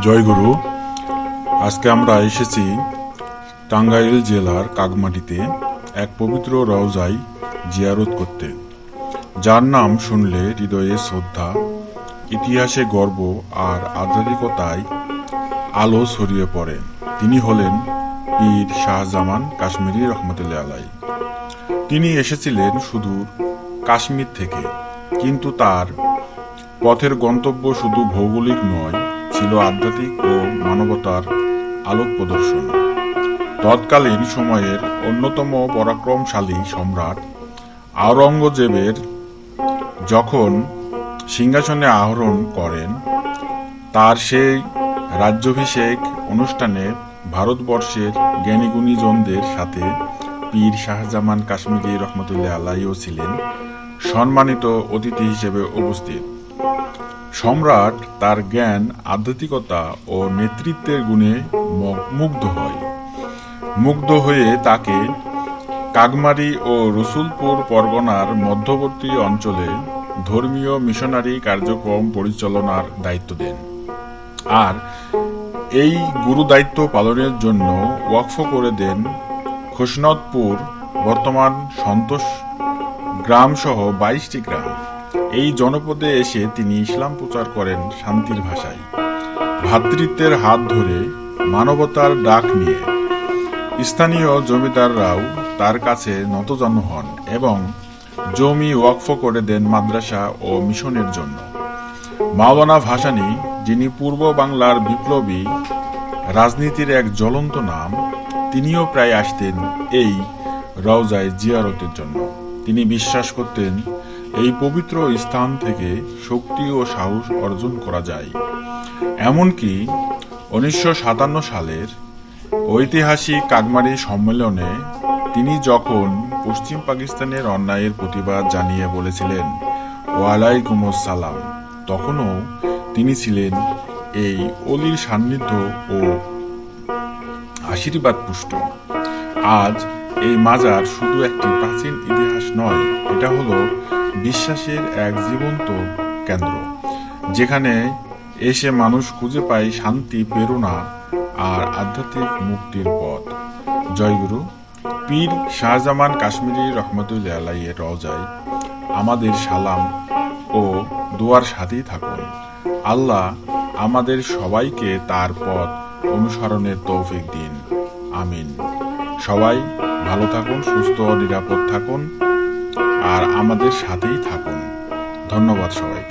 জয় গুরু। আজকে আমরা এসেছি টাঙ্গাইল জেলার কাকমাটিতে এক পবিত্র রওজায় জিয়ারত করতে, যার নাম শুনলে হৃদয়ে শ্রদ্ধা, ইতিহাসে গর্ব আর আধ্যাত্মিকতায় আলো ছড়িয়ে পড়ে। তিনি হলেন পীর শাহজামান কাশ্মীরি রহমতুল্লাহ আলাই। তিনি এসেছিলেন সুদূর কাশ্মীর থেকে, কিন্তু তার পথের গন্তব্য শুধু ভৌগোলিক নয়, ছিল আধ্যাত্মিক ও মানবতার আলোক প্রদর্শন। তৎকালীন সময়ের অন্যতম পরাক্রমশালী সম্রাট আওরঙ্গজেবের যখন সিংহাসনে আরোহণ করেন, তার সেই রাজ্যাভিষেক অনুষ্ঠানে ভারতবর্ষের জ্ঞানীগুণীজনদের সাথে পীর শাহজামান কাশ্মীরি রহমতুল্লাহ আলাইও ছিলেন সম্মানিত অতিথি হিসেবে উপস্থিত। সম্রাট তার জ্ঞান, আধ্যাত্মিকতা ও নেতৃত্বের গুণে মুগ্ধ হয়ে তাকে কাকমারি ও রসুলপুর পরগনার মধ্যবর্তী অঞ্চলে ধর্মীয় মিশনারি কার্যক্রম পরিচালনার দায়িত্ব দেন। আর এই গুরু দায়িত্ব পালনের জন্য ওয়াকফ করে দেন খোসনদপুর, বর্তমান সন্তোষ গ্রাম সহ 22টি গ্রাম। এই জনপদে এসে তিনি ইসলাম প্রচার করেন শান্তির ভাষায়, ভ্রাতৃত্বের হাত ধরে, মানবতার ডাক নিয়ে। স্থানীয় জমিদাররাও তার কাছে নতজানু হন এবং জমি ওয়াকফ করে দেন মাদ্রাসা ও মিশনের জন্য। মাওলানা ভাসানী, যিনি পূর্ব বাংলার বিপ্লবী রাজনীতির এক জ্বলন্ত নাম, তিনিও প্রায় আসতেন এই রওজায় জিয়ারতের জন্য। তিনি বিশ্বাস করতেন এই পবিত্র স্থান থেকে শক্তি ও সাহস অর্জন করা যায়। এমনকি 1957 সালের ঐতিহাসিক কাকমারি সম্মেলনে তিনি যখন পশ্চিম পাকিস্তানের অন্যায়ের প্রতিবাদ জানিয়ে বলেছিলেন ওয়ালাইকুম আসসালাম, তখনও তিনি ছিলেন এই অলির সান্নিধ্য ও আশীর্বাদ পুষ্ট। আজ এই মাজার শুধু একটি প্রাচীন ইতিহাস নয়, এটা হলো বিশ্বাসের এক জীবন্ত কেন্দ্র, যেখানে এসে মানুষ খুঁজে পায় শান্তি, প্রেরণা আর আধ্যাত্মিক মুক্তির পথ। জয়গুরু। পীর শাহজামান কাশ্মীরি রহমতুল্লাহ আলাইয়ের রওজায় আমাদের সালাম ও দোয়ার সাথেই থাকুন। আল্লাহ আমাদের সবাইকে তার পথ অনুসরণের তৌফিক দিন। আমিন। সবাই ভালো থাকুন, সুস্থ ও নিরাপদ থাকুন আর আমাদের সাথেই থাকুন। ধন্যবাদ সবাই।